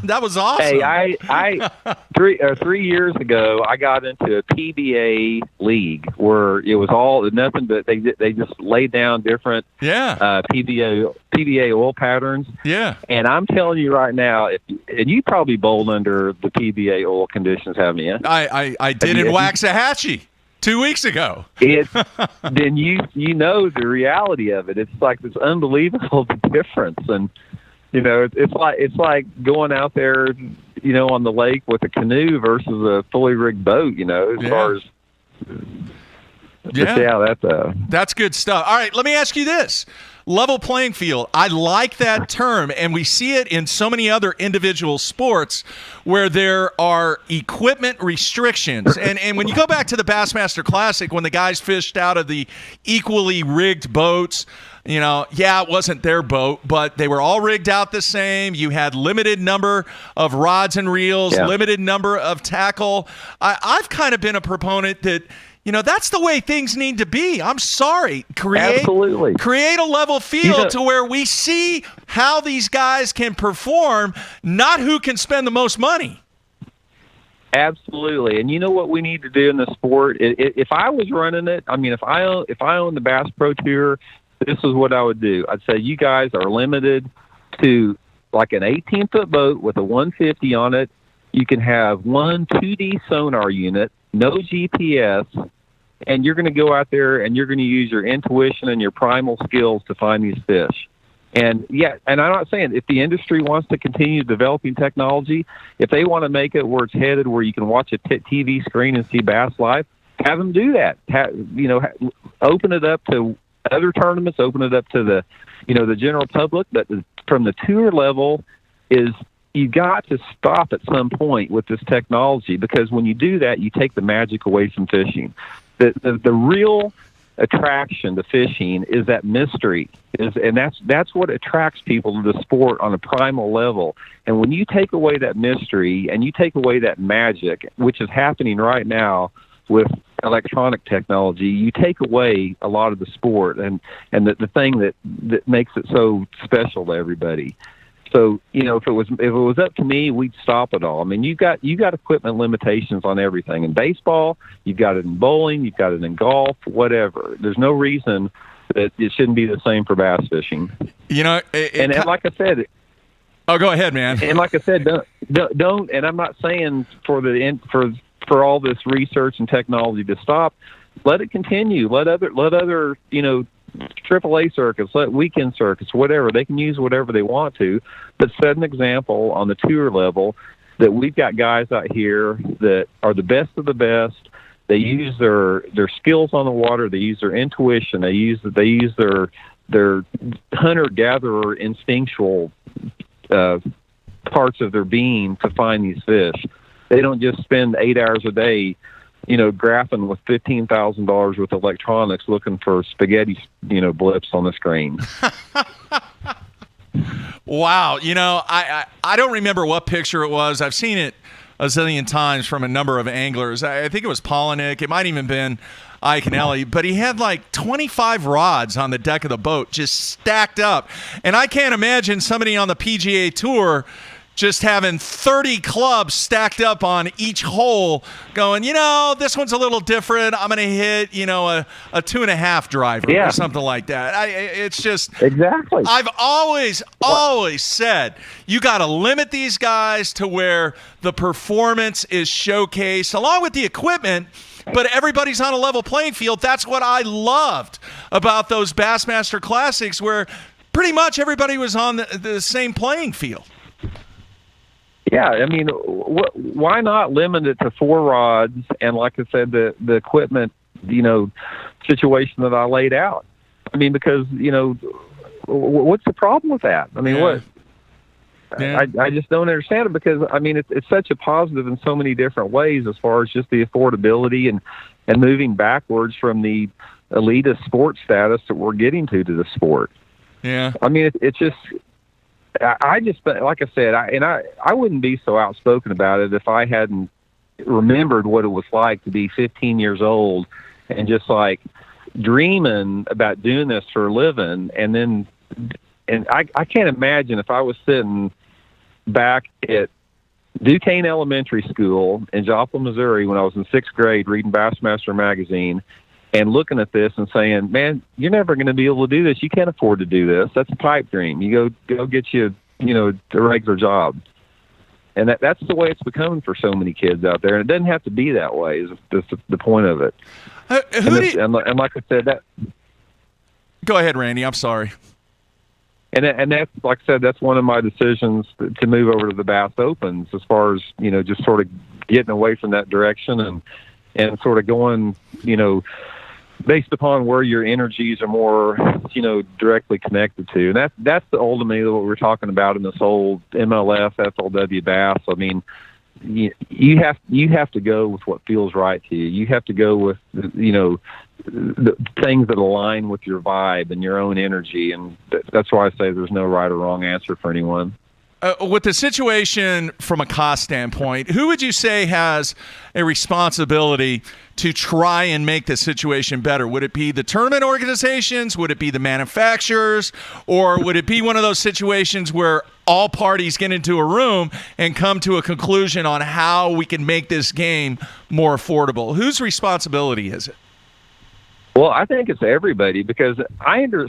Speaker 1: That was awesome.
Speaker 13: Hey, I 3 years ago, I got into a PBA league where it was all nothing but they just laid down different PBA oil patterns.
Speaker 1: Yeah.
Speaker 13: And I'm telling you right now, and you probably bowled under the PBA oil conditions, haven't you?
Speaker 1: I did in Waxahachie 2 weeks ago.
Speaker 13: Then you know the reality of it. It's like this unbelievable difference, and it's like going out there, on the lake with a canoe versus a fully rigged boat. As far as Yeah,
Speaker 1: that's good stuff. All right, let me ask you this. Level playing field. I like that term, and we see it in so many other individual sports where there are equipment restrictions. And when you go back to the Bassmaster Classic, when the guys fished out of the equally rigged boats, it wasn't their boat, but they were all rigged out the same. You had limited number of rods and reels, limited number of tackle. I've kind of been a proponent that, that's the way things need to be. I'm sorry.
Speaker 13: Absolutely.
Speaker 1: Create a level field to where we see how these guys can perform, not who can spend the most money.
Speaker 13: Absolutely. And you know what we need to do in the sport? If I was running it, if I owned the Bass Pro Tour, this is what I would do. I'd say you guys are limited to like an 18-foot boat with a 150 on it. You can have one 2D sonar unit, no GPS, and you're going to go out there and you're going to use your intuition and your primal skills to find these fish. And I'm not saying if the industry wants to continue developing technology, if they want to make it where it's headed, where you can watch a TV screen and see bass live, have them do that. Open it up to other tournaments, open it up to the general public. But from the tour level, you got to stop at some point with this technology, because when you do that, you take the magic away from fishing. The real attraction to fishing is that mystery, and that's what attracts people to the sport on a primal level. And when you take away that mystery and you take away that magic, which is happening right now with electronic technology, you take away a lot of the sport and the thing that makes it so special to everybody. So, if it was up to me, we'd stop it all. I mean, you've got equipment limitations on everything. In baseball, you've got it in bowling, you've got it in golf, whatever. There's no reason that it shouldn't be the same for bass fishing.
Speaker 1: And
Speaker 13: like I said,
Speaker 1: go ahead, man.
Speaker 13: And like I said, don't. And I'm not saying for all this research and technology to stop. Let it continue. Let other AAA circuits, let weekend circuits, whatever. They can use whatever they want to, but set an example on the tour level that we've got guys out here that are the best of the best. They use their skills on the water. They use their intuition. They use their hunter-gatherer instinctual parts of their being to find these fish. They don't just spend 8 hours a day graphing with $15,000 worth of electronics looking for spaghetti, blips on the screen.
Speaker 1: Wow. I don't remember what picture it was. I've seen it a zillion times from a number of anglers. I think it was Polinick. It might even been Iaconelli, but he had like 25 rods on the deck of the boat just stacked up. And I can't imagine somebody on the PGA Tour just having 30 clubs stacked up on each hole going, this one's a little different. I'm going to hit, a 2.5 driver or something like that. It's just
Speaker 13: exactly.
Speaker 1: I've always said you got to limit these guys to where the performance is showcased along with the equipment, but everybody's on a level playing field. That's what I loved about those Bassmaster Classics, where pretty much everybody was on the same playing field.
Speaker 13: Yeah, I mean, why not limit it to 4 rods? And like I said, the equipment, situation that I laid out. I mean, because, what's the problem with that? I mean, what? Yeah. I just don't understand it, because, I mean, it's such a positive in so many different ways as far as just the affordability and moving backwards from the elitist sports status that we're getting to the sport.
Speaker 1: Yeah.
Speaker 13: I mean, it's just... I just, like I said, I wouldn't be so outspoken about it if I hadn't remembered what it was like to be 15 years old and just like dreaming about doing this for a living. And I can't imagine if I was sitting back at Duquesne Elementary School in Joplin, Missouri, when I was in 6th grade reading Bassmaster magazine and looking at this and saying, man, you're never going to be able to do this. You can't afford to do this. That's a pipe dream. You go get you, a regular job. And that's the way it's becoming for so many kids out there. And it doesn't have to be that way is the point of it. And like I said, that.
Speaker 1: Go ahead, Randy. I'm sorry.
Speaker 13: And that's, like I said, that's one of my decisions to move over to the Bass Opens, as far as, just sort of getting away from that direction and sort of going, based upon where your energies are more, directly connected to. And that's the ultimately what we're talking about in this whole MLF, FLW bass. I mean, you have to go with what feels right to you. You have to go with, the things that align with your vibe and your own energy. And that's why I say there's no right or wrong answer for anyone.
Speaker 1: With the situation from a cost standpoint, who would you say has a responsibility to try and make the situation better? Would it be the tournament organizations? Would it be the manufacturers? Or would it be one of those situations where all parties get into a room and come to a conclusion on how we can make this game more affordable? Whose responsibility is it?
Speaker 13: Well, I think it's everybody, because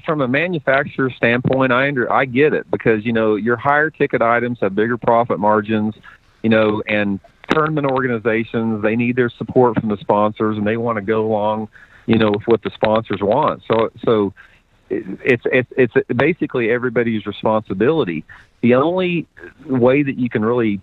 Speaker 13: from a manufacturer standpoint, I get it, because, your higher ticket items have bigger profit margins, and tournament organizations, they need their support from the sponsors, and they want to go along, with what the sponsors want. So it's basically everybody's responsibility. The only way that you can really,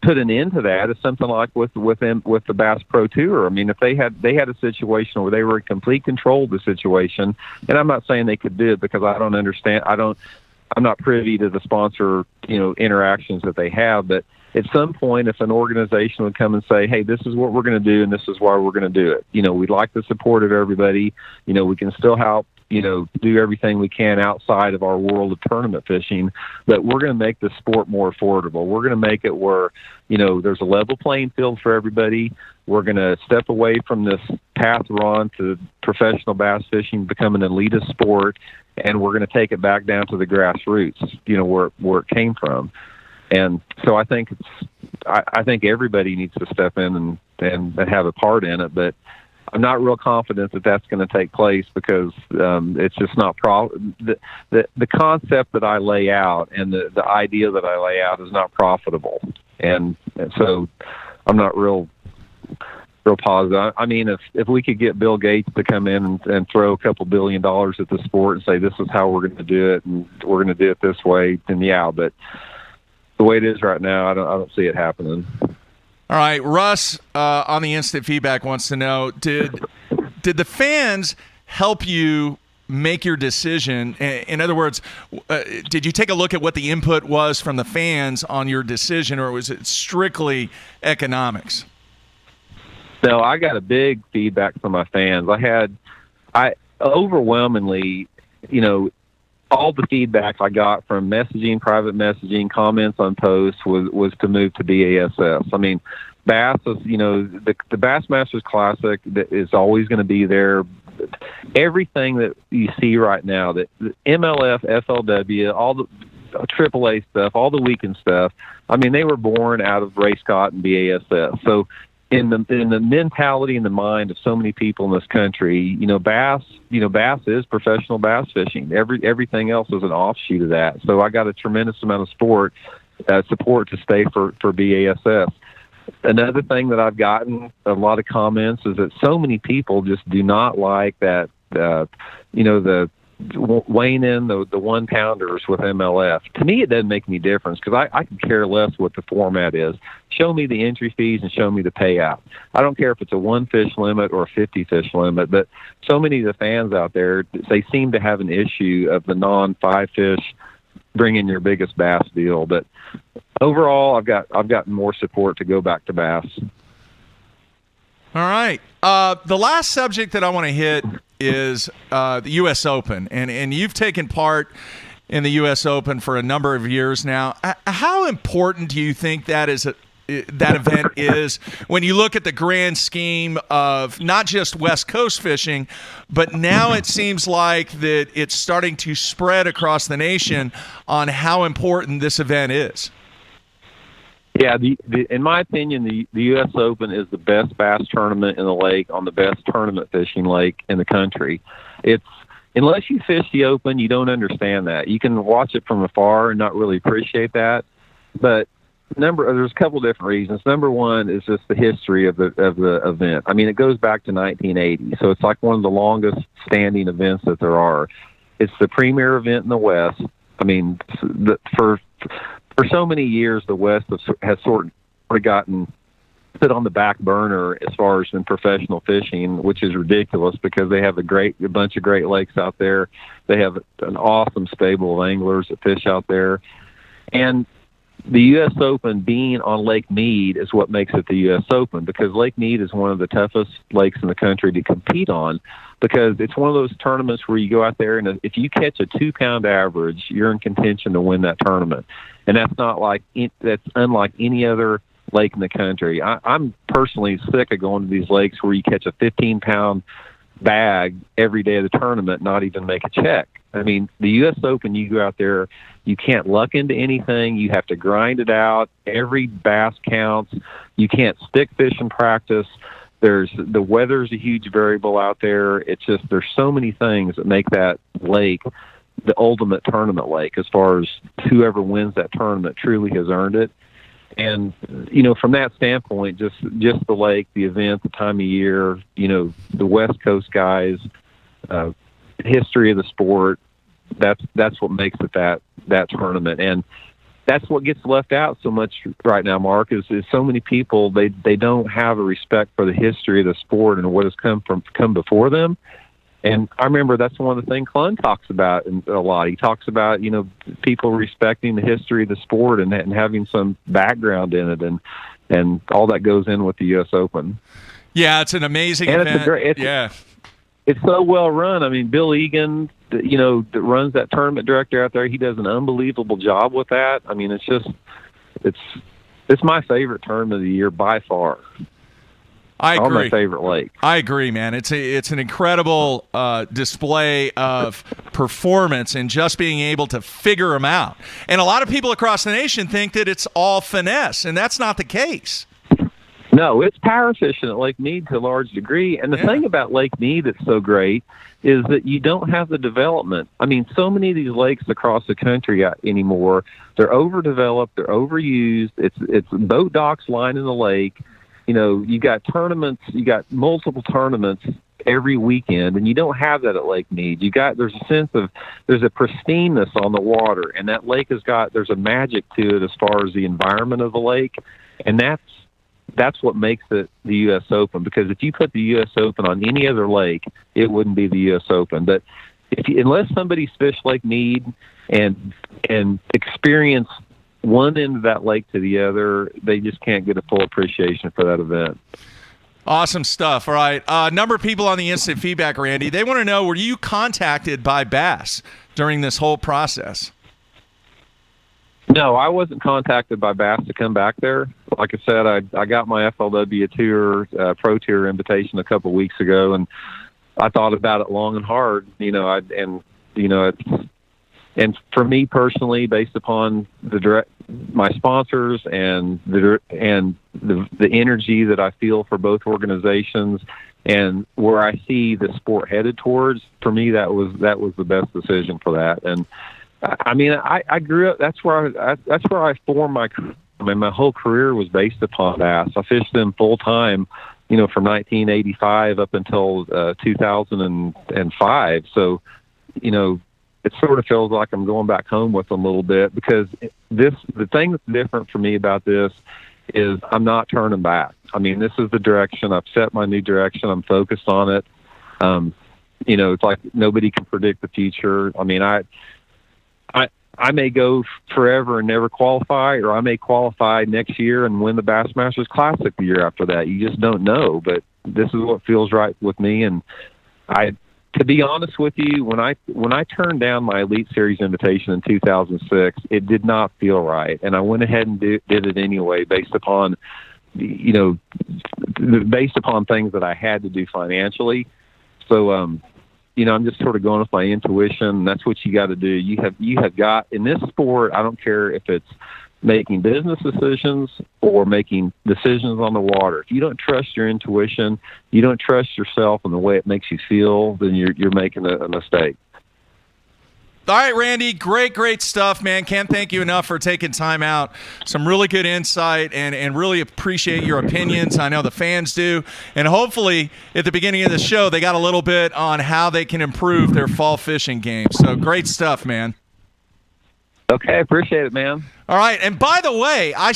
Speaker 13: put an end to that is something like with the Bass Pro Tour. I mean, if they had a situation where they were in complete control of the situation, and I'm not saying they could do it because I don't understand. I'm not privy to the sponsor, interactions that they have, but at some point, if an organization would come and say, hey, this is what we're going to do and this is why we're going to do it. We'd like the support of everybody. We can still help, do everything we can outside of our world of tournament fishing, but we're going to make the sport more affordable. We're going to make it where, there's a level playing field for everybody. We're going to step away from this path we're on to professional bass fishing, become an elitist sport, and we're going to take it back down to the grassroots, where it came from. And so I think I think everybody needs to step in and have a part in it, but I'm not real confident that that's going to take place, because it's just not the concept that I lay out and the idea that I lay out is not profitable, and so I'm not real positive. I mean, if we could get Bill Gates to come in and throw a couple $1 billion at the sport and say this is how we're going to do it and we're going to do it this way, then yeah, but the way it is right now, I don't see it happening.
Speaker 1: All right, Russ on the instant feedback wants to know, did the fans help you make your decision? In other words, did you take a look at what the input was from the fans on your decision, or was it strictly economics?
Speaker 13: No, I got a big feedback from my fans. I overwhelmingly, all the feedback I got from messaging, private messaging, comments on posts was to move to BASS. I mean, Bass is, the Bassmasters Classic is always going to be there. Everything that you see right now, that MLF, FLW, all the AAA stuff, all the weekend stuff, I mean, they were born out of Racecott and BASS. So in the mentality and the mind of so many people in this country, bass is professional bass fishing. Everything else is an offshoot of that. So I got a tremendous amount of support to stay for BASS. Another thing that I've gotten a lot of comments is that so many people just do not like that, the weighing in the 1-pounders with MLF. To me, it doesn't make any difference, because I can care less what the format is. Show me the entry fees and show me the payout. I don't care if it's a 1-fish limit or a 50-fish limit, but so many of the fans out there, they seem to have an issue of the non-5-fish bringing your biggest bass deal. But overall, I've gotten more support to go back to bass.
Speaker 1: All right. The last subject that I want to hit is the U.S. Open, and you've taken part in the U.S. Open for a number of years now. How important do you think that event is when you look at the grand scheme of not just West Coast fishing, but now it seems like that it's starting to spread across the nation on how important this event is?
Speaker 13: Yeah, in my opinion, the U.S. Open is the best bass tournament in the lake on the best tournament fishing lake in the country. Unless you fish the Open, you don't understand that. You can watch it from afar and not really appreciate that. But there's a couple different reasons. Number one is just the history of the event. I mean, it goes back to 1980, so it's like one of the longest standing events that there are. It's the premier event in the West. I mean, for so many years, the West has sort of gotten put on the back burner as far as in professional fishing, which is ridiculous because they have a bunch of great lakes out there. They have an awesome stable of anglers that fish out there. And the U.S. Open being on Lake Mead is what makes it the U.S. Open, because Lake Mead is one of the toughest lakes in the country to compete on, because it's one of those tournaments where you go out there and if you catch a 2-pound average, you're in contention to win that tournament. And that's unlike any other lake in the country. I'm personally sick of going to these lakes where you catch a 15-pound bag every day of the tournament, not even make a check. I mean, the U.S. Open, you go out there, you can't luck into anything. You have to grind it out. Every bass counts. You can't stick fish in practice. The weather's a huge variable out there. It's just, there's so many things that make that lake the ultimate tournament lake, as far as whoever wins that tournament truly has earned it. And, from that standpoint, just the lake, the event, the time of year, the West Coast guys, history of the sport, that's what makes it that tournament. And that's what gets left out so much right now, Mark, is so many people, they don't have a respect for the history of the sport and what has come before them. And I remember that's one of the things Clun talks about a lot. He talks about, people respecting the history of the sport and having some background in it, and all that goes in with the U.S. Open.
Speaker 1: Yeah, it's an amazing event.
Speaker 13: It's so well run. I mean, Bill Egan, that runs that tournament director out there, he does an unbelievable job with that. I mean, it's my favorite tournament of the year by far.
Speaker 1: I agree.
Speaker 13: On my favorite lake.
Speaker 1: I agree, man. It's an incredible display of performance and just being able to figure them out. And a lot of people across the nation think that it's all finesse, and that's not the case.
Speaker 13: No, it's power fishing at Lake Mead to a large degree. And the thing about Lake Mead that's so great is that you don't have the development. I mean, so many of these lakes across the country anymore, they're overdeveloped, they're overused. It's boat docks lining the lake. You got tournaments, you got multiple tournaments every weekend, and you don't have that at Lake Mead. There's a sense of, there's a pristineness on the water, and that lake there's a magic to it as far as the environment of the lake, and that's what makes it the U.S. Open, because if you put the U.S. Open on any other lake, it wouldn't be the U.S. Open. But unless somebody's fished Lake Mead and experience one end of that lake to the other, they just can't get a full appreciation for that event.
Speaker 1: Awesome stuff. All right. A number of people on the instant feedback, Randy, they want to know, were you contacted by Bass during this whole process?
Speaker 13: No, I wasn't contacted by Bass to come back there. Like I said, I got my FLW Tour, Pro Tour invitation a couple of weeks ago, and I thought about it long and hard. And for me personally, based upon my sponsors and the energy that I feel for both organizations and where I see the sport headed towards, for me that was the best decision for that. And I mean, I grew up. That's where I formed my. I mean, my whole career was based upon bass. I fished them full time, from 1985 up until 2005. So, it sort of feels like I'm going back home with them a little bit, because the thing that's different for me about this is I'm not turning back. I mean, this is the direction. I've set my new direction. I'm focused on it. It's like nobody can predict the future. I mean, I may go forever and never qualify, or I may qualify next year and win the Bassmasters Classic the year after that. You just don't know, but this is what feels right with me. And to be honest with you, when I turned down my Elite Series invitation in 2006, it did not feel right, and I went ahead and did it anyway, based upon things that I had to do financially. So, I'm just sort of going with my intuition. That's what you got to do. You have got, in this sport, I don't care if it's making business decisions or making decisions on the water. If you don't trust your intuition, you don't trust yourself and the way it makes you feel, then you're making a mistake.
Speaker 1: All right, Randy, great stuff, man. Can't thank you enough for taking time out. Some really good insight, and really appreciate your opinions. I know the fans do. And hopefully at the beginning of the show, they got a little bit on how they can improve their fall fishing game. So great stuff, man.
Speaker 13: Okay, appreciate it, man.
Speaker 1: All right. And by the way, I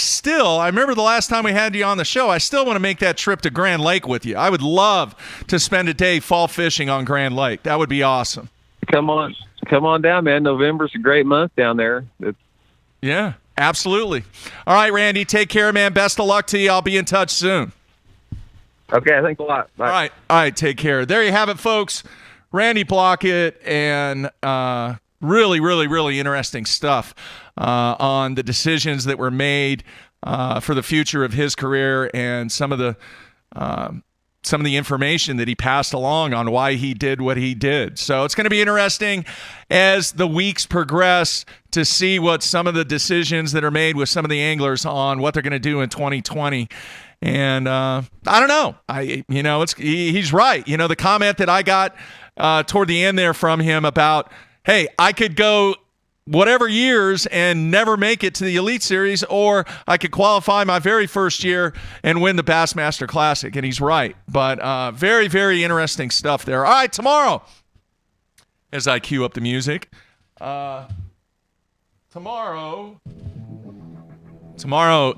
Speaker 1: remember the last time we had you on the show, I still want to make that trip to Grand Lake with you. I would love to spend a day fall fishing on Grand Lake. That would be awesome.
Speaker 13: Come on down, man. November's a great month down there.
Speaker 1: Yeah, absolutely. All right, Randy, take care, man. Best of luck to you. I'll be in touch soon.
Speaker 13: Okay, thanks a lot. Bye.
Speaker 1: All right, take care. There you have it, folks. Randy Blockett, and really, really, really interesting stuff on the decisions that were made for the future of his career, and some of the information that he passed along on why he did what he did. So it's going to be interesting as the weeks progress to see what some of the decisions that are made with some of the anglers on what they're going to do in 2020. And I don't know. He's right. The comment that I got toward the end there from him about, hey, I could go whatever years and never make it to the Elite Series, or I could qualify my very first year and win the Bassmaster Classic. And he's right. But very, very interesting stuff there. All right, tomorrow, as I cue up the music, tomorrow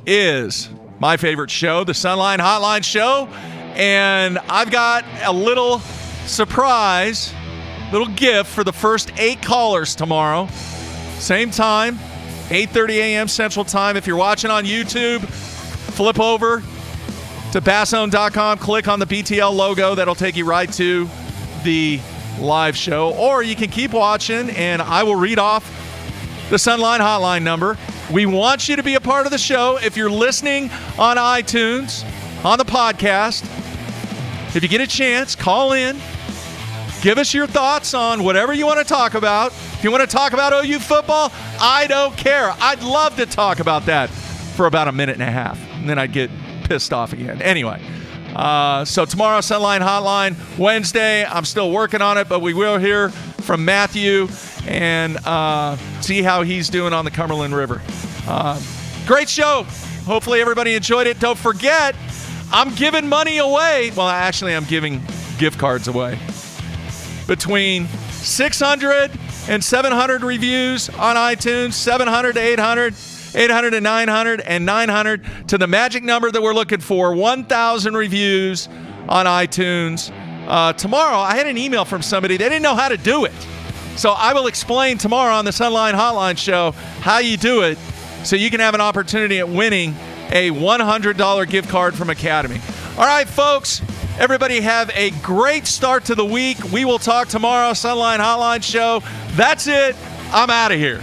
Speaker 1: is my favorite show, the Sunline Hotline Show. And I've got a little surprise, little gift for the first 8 callers tomorrow. Same time, 8:30 a.m. Central Time. If you're watching on YouTube, flip over to basshone.com, click on the BTL logo. That'll take you right to the live show. Or you can keep watching, and I will read off the Sunline Hotline number. We want you to be a part of the show. If you're listening on iTunes, on the podcast, if you get a chance, call in. Give us your thoughts on whatever you want to talk about. If you want to talk about OU football, I don't care. I'd love to talk about that for about a minute and a half, and then I'd get pissed off again. Anyway, so tomorrow, Sunline Hotline. Wednesday, I'm still working on it, but we will hear from Matthew and see how he's doing on the Cumberland River. Great show. Hopefully everybody enjoyed it. Don't forget, I'm giving money away. Well, actually, I'm giving gift cards away. Between 600 and 700 reviews on iTunes, 700 to 800, 800 to 900, and 900 to the magic number that we're looking for, 1,000 reviews on iTunes. Tomorrow, I had an email from somebody. They didn't know how to do it. So I will explain tomorrow on the Sunline Hotline Show how you do it so you can have an opportunity at winning a $100 gift card from Academy. All right, folks. Everybody have a great start to the week. We will talk tomorrow, Sunline Hotline Show. That's it. I'm out of here.